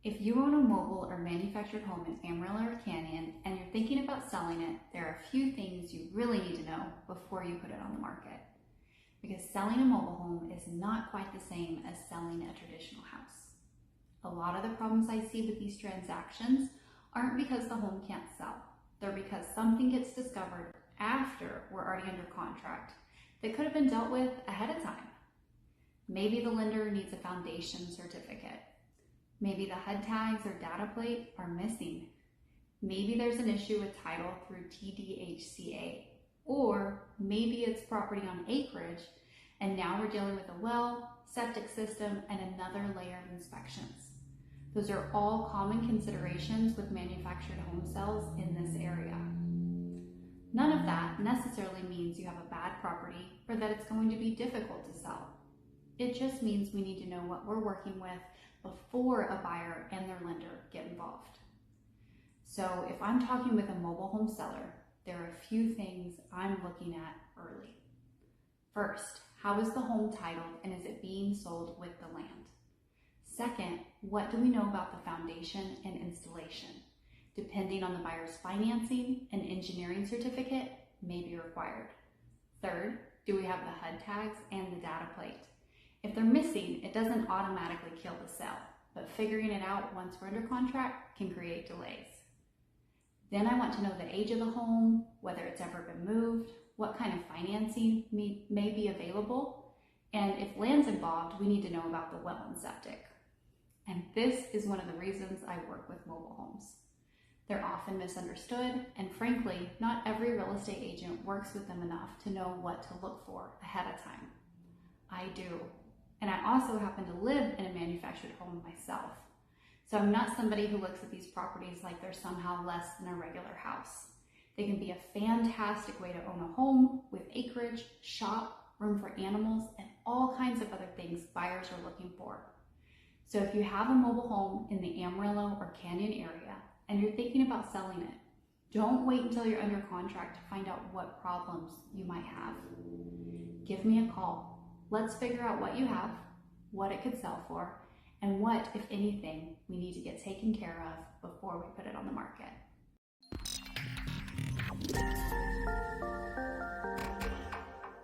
If you own a mobile or manufactured home in Amarillo or Canyon and you're thinking about selling it, there are a few things you really need to know before you put it on the market. Because selling a mobile home is not quite the same as selling a traditional house. A lot of the problems I see with these transactions aren't because the home can't sell. They're because something gets discovered after we're already under contract that could have been dealt with ahead of time. Maybe the lender needs a foundation certificate. Maybe the HUD tags or data plate are missing. Maybe there's an issue with title through TDHCA. Or maybe it's property on acreage and now we're dealing with a well, septic system, and another layer of inspections. Those are all common considerations with manufactured home sales in this area. None of that necessarily means you have a bad property or that it's going to be difficult to sell. It just means we need to know what we're working with before a buyer and their lender get involved. So if I'm talking with a mobile home seller, there are a few things I'm looking at early. First, how is the home titled and is it being sold with the land? Second, what do we know about the foundation and installation? Depending on the buyer's financing, an engineering certificate may be required. Third, do we have the HUD tags and the data plate? If they're missing, it doesn't automatically kill the sale, but figuring it out once we're under contract can create delays. Then I want to know the age of the home, whether it's ever been moved, what kind of financing may be available, and if land's involved, we need to know about the well and septic. And this is one of the reasons I work with mobile homes. They're often misunderstood, and frankly, not every real estate agent works with them enough to know what to look for ahead of time. I do. And I also happen to live in a manufactured home myself. So I'm not somebody who looks at these properties like they're somehow less than a regular house. They can be a fantastic way to own a home with acreage, shop, room for animals, and all kinds of other things buyers are looking for. So if you have a mobile home in the Amarillo or Canyon area and you're thinking about selling it, don't wait until you're under contract to find out what problems you might have. Give me a call. Let's figure out what you have, what it could sell for, and what, if anything, we need to get taken care of before we put it on the market.